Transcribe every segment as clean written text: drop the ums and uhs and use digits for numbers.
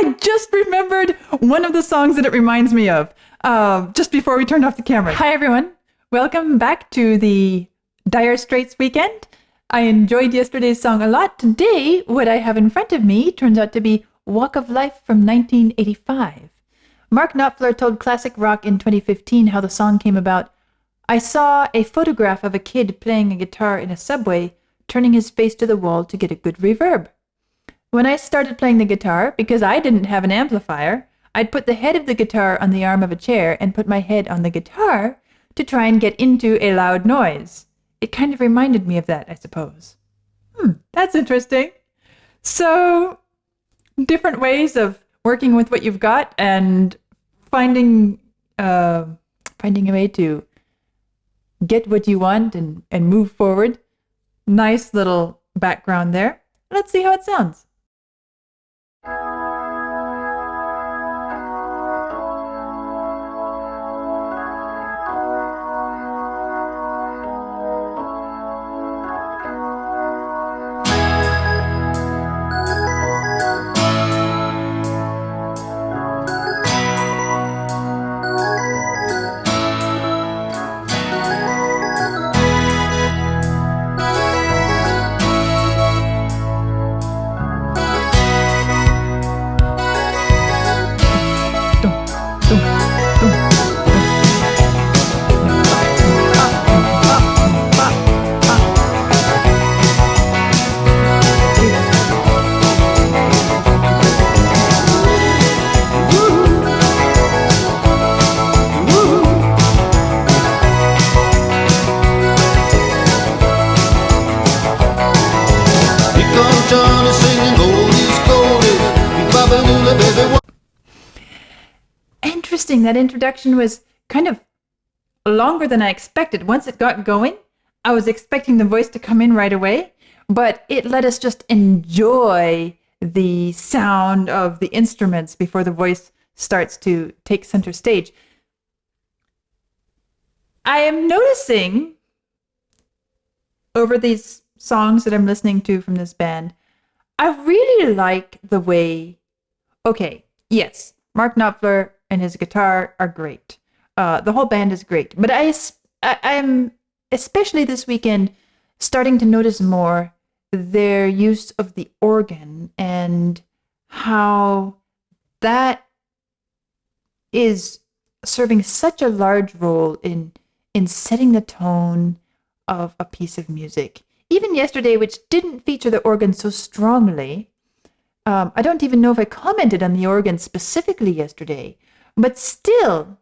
I just remembered one of the songs that it reminds me of just before we turned off the camera. Hi, everyone. Welcome back to the Dire Straits weekend. I enjoyed yesterday's song a lot. Today, what I have in front of me turns out to be Walk of Life from 1985. Mark Knopfler told Classic Rock in 2015 how the song came about. I saw a photograph of a kid playing a guitar in a subway, turning his face to the wall to get a good reverb. When I started playing the guitar, because I didn't have an amplifier, I'd put the head of the guitar on the arm of a chair and put my head on the guitar to try and get into a loud noise. It kind of reminded me of that, I suppose. That's interesting. So, different ways of working with what you've got and finding a way to get what you want and move forward. Nice little background there. Let's see how it sounds. Interesting. That introduction was kind of longer than I expected. Once it got going, I was expecting the voice to come in right away, but it let us just enjoy the sound of the instruments before the voice starts to take center stage. I am noticing over these songs that I'm listening to from this band, I really like the way, okay, yes, Mark Knopfler and his guitar are great. The whole band is great. But I am, especially this weekend, starting to notice more their use of the organ and how that is serving such a large role in setting the tone of a piece of music. Even yesterday, which didn't feature the organ so strongly, I don't even know if I commented on the organ specifically yesterday, but still,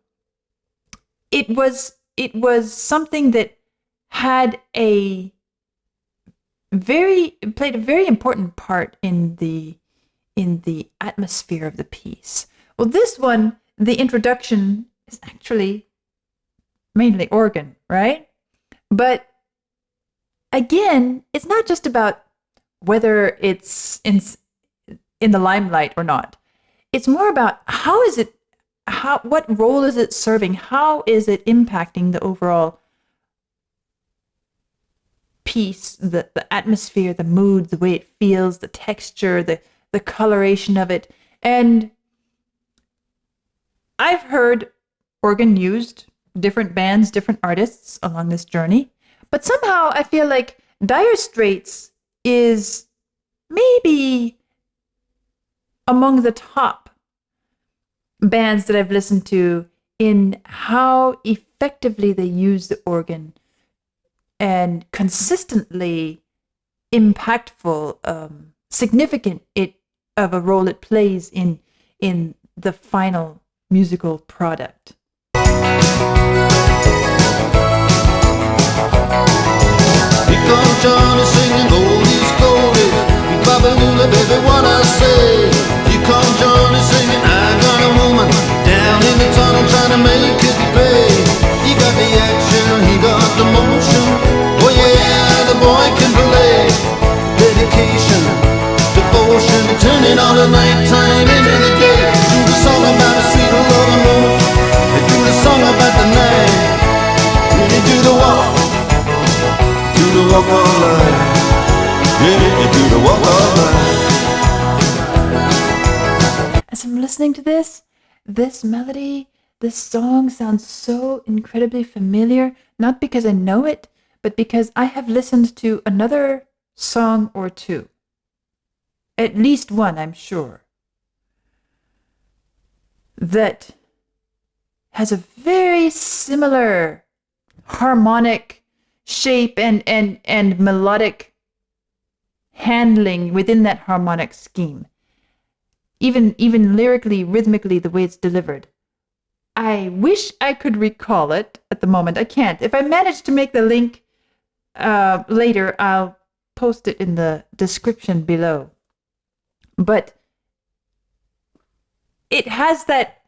it was something that had played a very important part in the atmosphere of the piece. Well, this one, the introduction is actually mainly organ, right? But again, it's not just about whether it's in the limelight or not. It's more about what role is it serving? How is it impacting the overall piece, the atmosphere, the mood, the way it feels, the texture, the coloration of it. And I've heard organ used, different bands, different artists along this journey. But somehow I feel like Dire Straits is maybe among the top bands that I've listened to in how effectively they use the organ and consistently impactful, significant of a role it plays in the final musical product. Here comes Johnny singing oldies, goldies, Babalula, baby, what I say. Here comes Johnny singing, I got a woman down in the tunnel trying to make it pay. He got the action, he got the motion. Oh yeah, the boy can play. Dedication, devotion, turning all the nighttime into the day. Do the song about a sweet love and more. They do the song about the night. Really do the walk. Do the walk of life. Yeah, do the walk of life. I'm listening to this melody, this song sounds so incredibly familiar, not because I know it, but because I have listened to another song or two. At least one, I'm sure, that has a very similar harmonic shape and melodic handling within that harmonic scheme. Even lyrically, rhythmically, the way it's delivered. I wish I could recall it at the moment. I can't. If I manage to make the link later, I'll post it in the description below. But it has that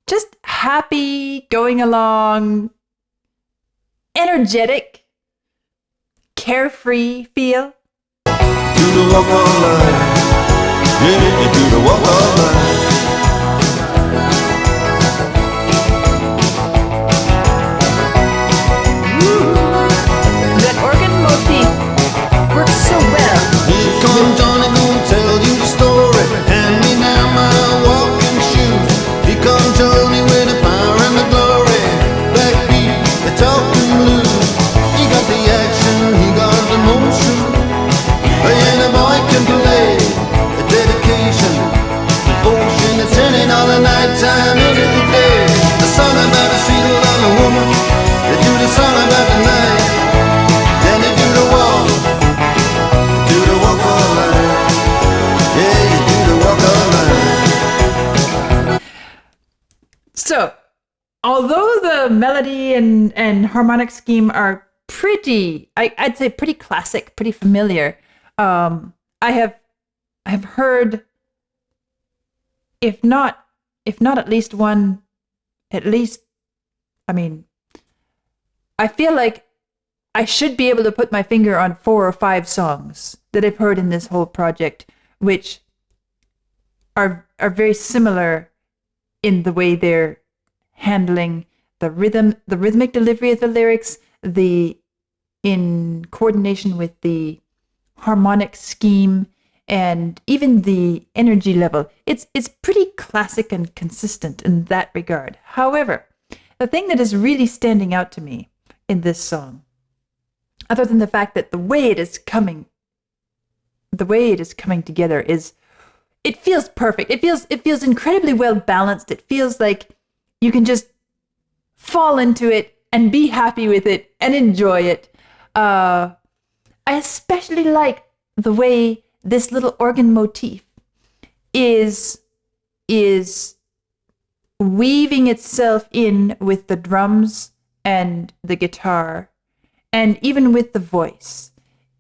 just happy, going along, energetic, carefree feel. Do the walk of life. Yeah, you do the walk of life. That organ motif works so well. Here comes Johnny, gonna tell you the story. Hand me down my walking shoes. Here comes Johnny with the power and the glory. Backbeat, the talking blues. He got the action, he got the motion. And the boy can play. The dedication, devotion, it's turning all the nighttime into the day. The song about the sweet love of woman. They do the song about the night. Then they do the walk. Do the walk of life. Yeah, you do the walk of life. So, although the melody and harmonic scheme are pretty, I'd say pretty classic, pretty familiar, I have heard, if not at least one, I feel like I should be able to put my finger on 4 or 5 songs that I've heard in this whole project, which are very similar in the way they're handling the rhythm, the rhythmic delivery of the lyrics, in coordination with the harmonic scheme, and even the energy level. It's pretty classic and consistent in that regard. However, the thing that is really standing out to me in this song, other than the fact that the way it is coming together, is it feels perfect. It feels incredibly well balanced. It feels like you can just fall into it and be happy with it and enjoy it. I especially like the way this little organ motif is weaving itself in with the drums and the guitar, and even with the voice.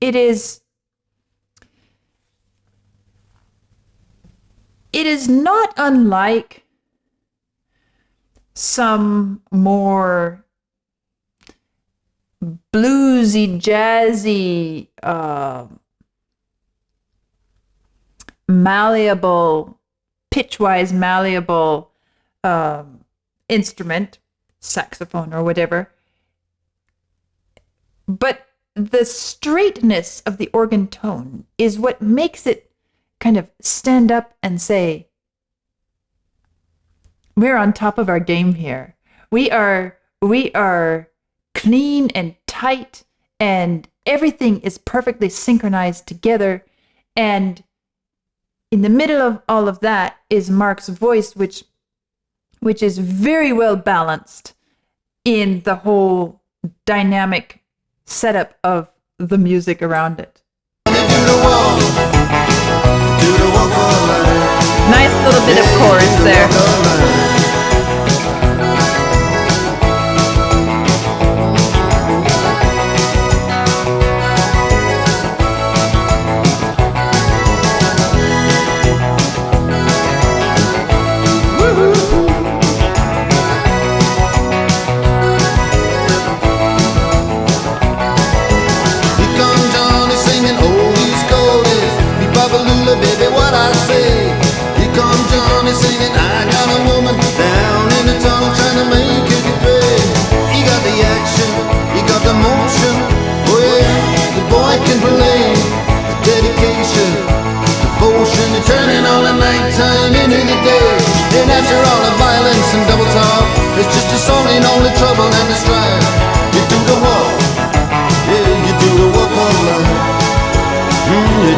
It is not unlike some more bluesy, jazzy, malleable, pitch-wise malleable instrument, saxophone or whatever. But the straightness of the organ tone is what makes it kind of stand up and say, we're on top of our game here. We are clean and tight, and everything is perfectly synchronized together. And in the middle of all of that is Mark's voice, which is very well balanced in the whole dynamic setup of the music around it. Nice little bit of chorus there. Baby, what I say? Here comes Johnny singing, I got a woman down in the tunnel trying to make it pay. He got the action, he got the motion. Oh yeah, the boy can play. The dedication, devotion, turning all the nighttime into the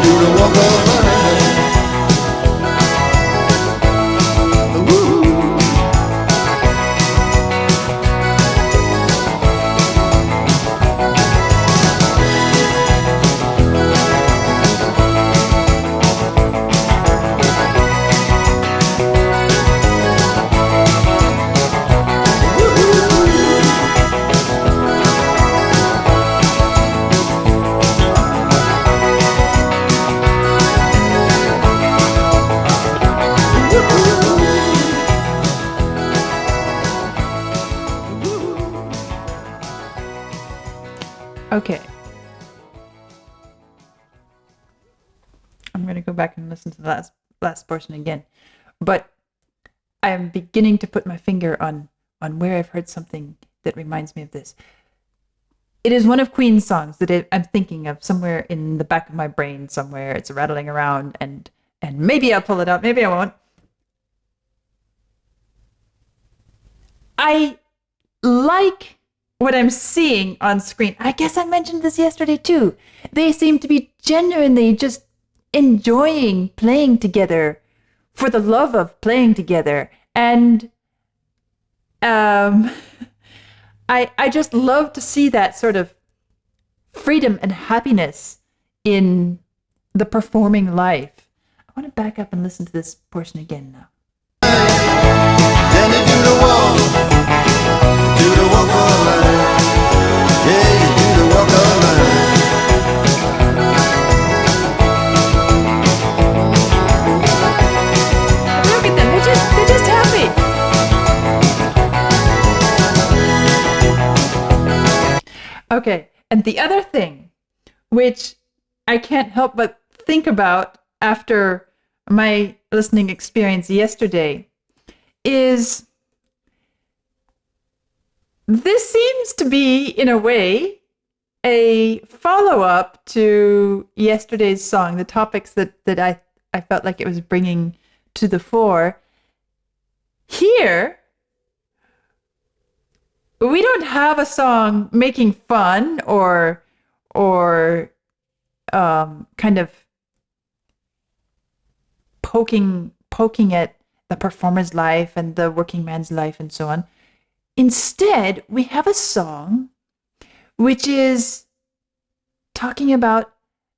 do the walk of life. Okay. I'm going to go back and listen to the last portion again. But I am beginning to put my finger on where I've heard something that reminds me of this. It is one of Queen's songs that I'm thinking of somewhere in the back of my brain somewhere. It's rattling around and maybe I'll pull it out, maybe I won't. I like what I'm seeing on screen. I guess I mentioned this yesterday too. They seem to be genuinely just enjoying playing together for the love of playing together. And I just love to see that sort of freedom and happiness in the performing life. I want to back up and listen to this portion again now. Then you do the walk of life. Yeah, you do the walk of life. Look at them, they're just happy. Okay, and the other thing, which I can't help but think about after my listening experience yesterday, is this seems to be, in a way, a follow-up to yesterday's song, the topics that I felt like it was bringing to the fore. Here, we don't have a song making fun or kind of poking at the performer's life and the working man's life and so on. Instead, we have a song which is talking about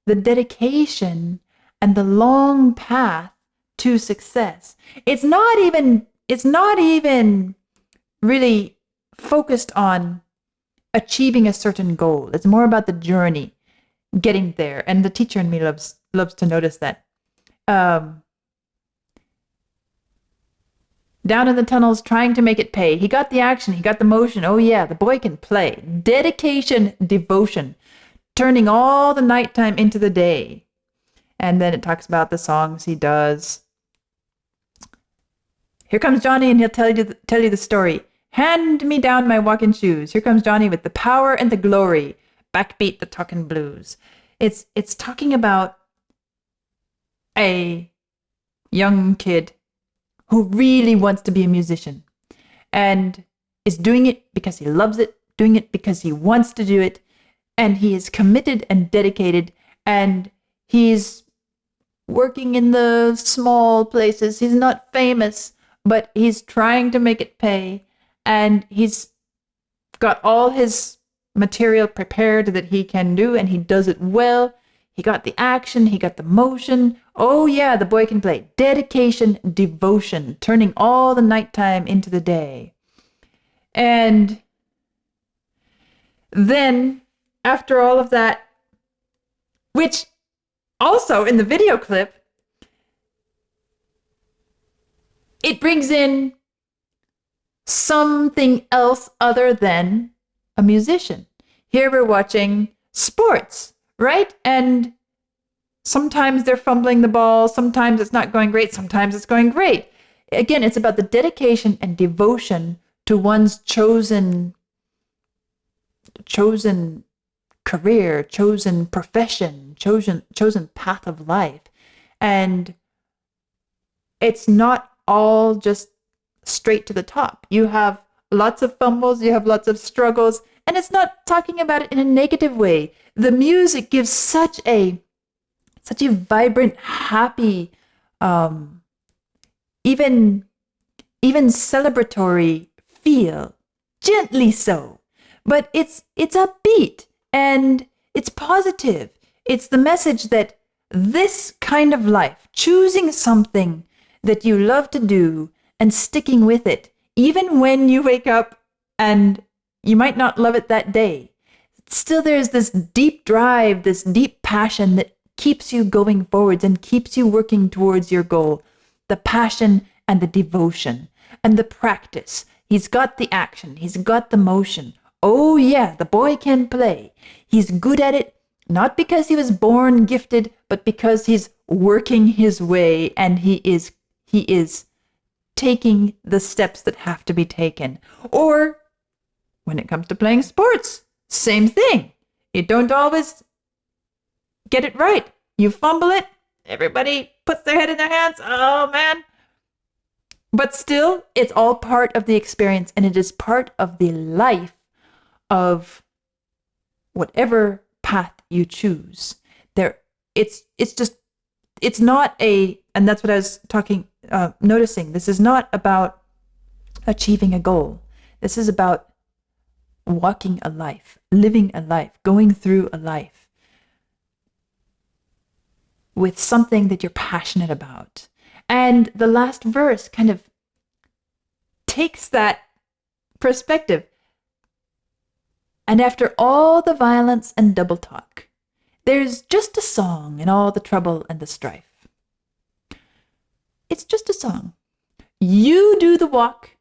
the dedication and the long path to success. It's not even really focused on achieving a certain goal. It's more about the journey, getting there. And the teacher in me loves to notice that. Down in the tunnels, trying to make it pay. He got the action, he got the motion. Oh yeah, the boy can play. Dedication, devotion, turning all the nighttime into the day. And then it talks about the songs he does. Here comes Johnny, and he'll tell you the story. Hand me down my walking shoes. Here comes Johnny with the power and the glory. Backbeat the talking blues. It's talking about a young kid who really wants to be a musician and is doing it because he loves it, doing it because he wants to do it, and he is committed and dedicated, and he's working in the small places. He's not famous, but he's trying to make it pay, and he's got all his material prepared that he can do, and he does it well. He got the action, he got the motion. Oh yeah, the boy can play. Dedication, devotion, turning all the nighttime into the day. And then, after all of that, which also in the video clip, it brings in something else other than a musician. Here we're watching sports, right? And sometimes they're fumbling the ball, sometimes it's not going great, sometimes it's going great. Again, it's about the dedication and devotion to one's chosen career, chosen profession, chosen path of life. And it's not all just straight to the top. You have lots of fumbles, you have lots of struggles, and it's not talking about it in a negative way. The music gives such a such a vibrant, happy, even celebratory feel, gently so. But it's upbeat and it's positive. It's the message that this kind of life, choosing something that you love to do and sticking with it, even when you wake up and you might not love it that day, still there's this deep drive, this deep passion that keeps you going forwards and keeps you working towards your goal. The passion and the devotion and the practice. He's got the action. He's got the motion. Oh yeah, the boy can play. He's good at it, not because he was born gifted, but because he's working his way and he is taking the steps that have to be taken. Or when it comes to playing sports, same thing. You don't always get it right. You fumble it. Everybody puts their head in their hands. Oh man. But still, it's all part of the experience, and it is part of the life of whatever path you choose. It's not and that's what I was noticing. This is not about achieving a goal. This is about walking a life, living a life, going through a life with something that you're passionate about. And the last verse kind of takes that perspective. And after all the violence and double talk, there's just a song in all the trouble and the strife. It's just a song. You do the walk.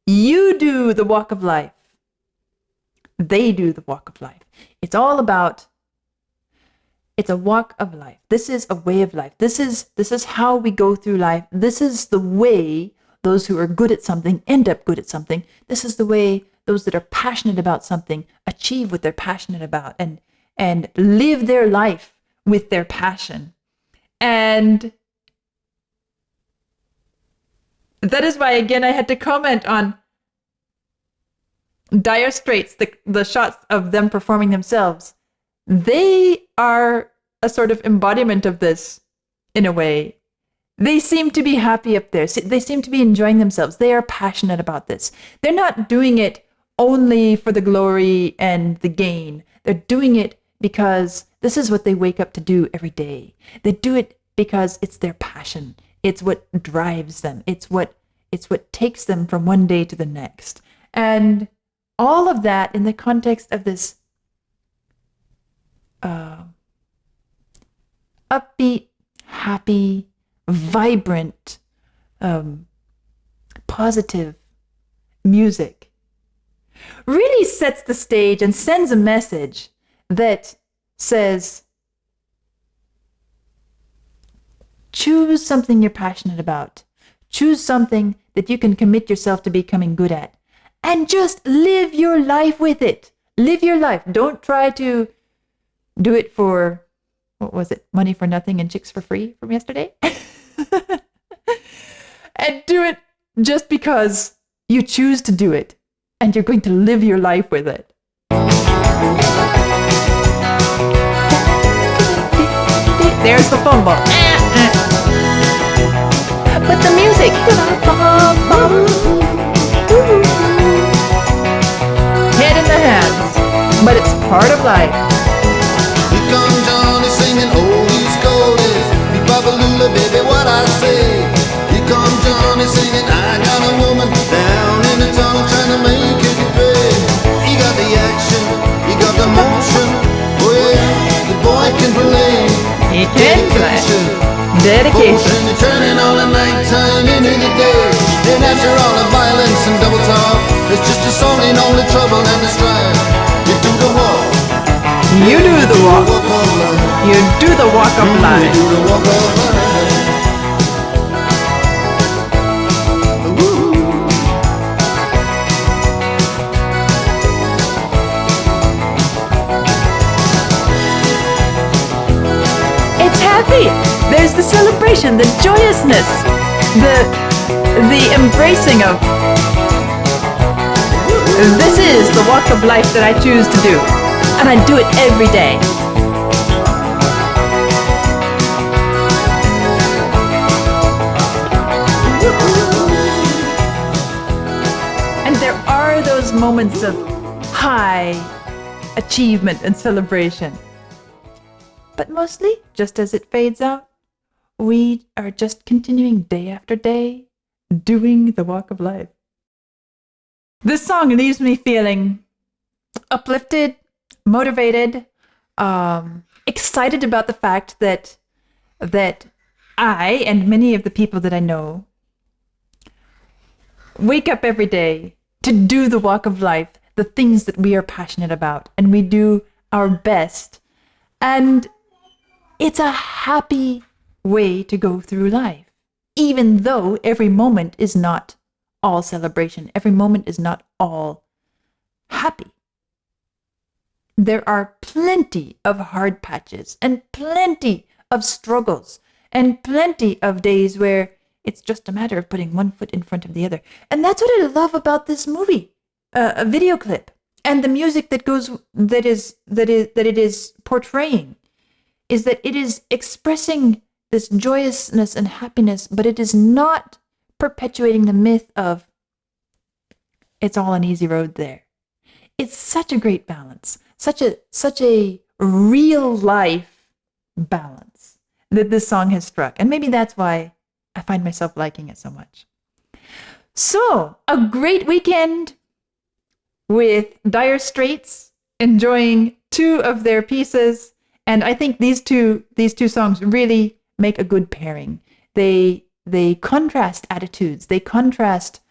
You do the walk of life. They do the walk of life. It's all about, it's a walk of life. This is a way of life. This is how we go through life. This is the way those who are good at something end up good at something. This is the way those that are passionate about something achieve what they're passionate about and live their life with their passion. And that is why, again, I had to comment on Dire Straits, the shots of them performing themselves. They are a sort of embodiment of this in a way. They seem to be happy up there. They seem to be enjoying themselves. They are passionate about this. They're not doing it only for the glory and the gain. They're doing it because this is what they wake up to do every day. They do it because it's their passion. It's what drives them. It's what takes them from one day to the next. And all of that in the context of this upbeat, happy, vibrant, positive music really sets the stage and sends a message that says, choose something you're passionate about. Choose something that you can commit yourself to becoming good at. And just live your life with it. Live your life. Don't try to do it for, what was it? Money for nothing and chicks for free from yesterday? And do it just because you choose to do it. And you're going to live your life with it. There's the phone ball. But the music. Head in the hands. But it's part of life. Here comes Johnny singing oldies, goldies. Me Babalula, baby, what I say. Here comes Johnny singing, I got a woman down in the tunnel trying to make it pay. He got the action, he got the motion. Oh yeah, the boy can play. He can play. Dedication. Motion, turning all the nighttime into the day. And after all the violence and double talk, it's just a song in all the trouble and the strife. You do the walk. You do the walk. You do the walk of life. You do the walk of life. It's happy. There's the celebration, the joyousness, the embracing of, this is the walk of life that I choose to do. And I do it every day. moments of high achievement and celebration. But mostly, just as it fades out, we are just continuing day after day, doing the walk of life. This song leaves me feeling uplifted, motivated, excited about the fact that I and many of the people that I know wake up every day to do the walk of life, the things that we are passionate about, and we do our best. And it's a happy way to go through life, even though every moment is not all celebration. Every moment is not all happy. There are plenty of hard patches and plenty of struggles and plenty of days where it's just a matter of putting one foot in front of the other. And that's what I love about this movie, a video clip, and the music that it is portraying, is that it is expressing this joyousness and happiness, but it is not perpetuating the myth of it's all an easy road there. It's such a great balance, such a real life balance that this song has struck. And maybe that's why I find myself liking it so much. So, a great weekend with Dire Straits, enjoying two of their pieces. And I think these two songs really make a good pairing. They contrast attitudes, they contrast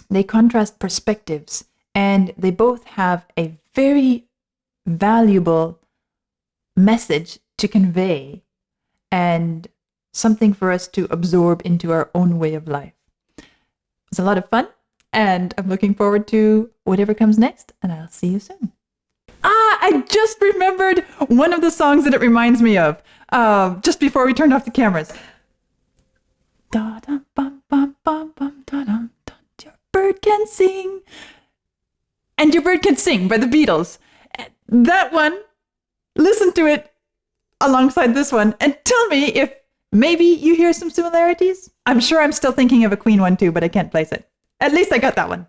perspectives, and they both have a very valuable message to convey and something for us to absorb into our own way of life. It's a lot of fun, and I'm looking forward to whatever comes next, and I'll see you soon. I just remembered one of the songs that it reminds me of, just before we turned off the cameras. Your bird can sing. And Your Bird Can Sing by the Beatles. That one, listen to it alongside this one and tell me if maybe you hear some similarities. I'm sure I'm still thinking of a Queen one too, but I can't place it. At least I got that one.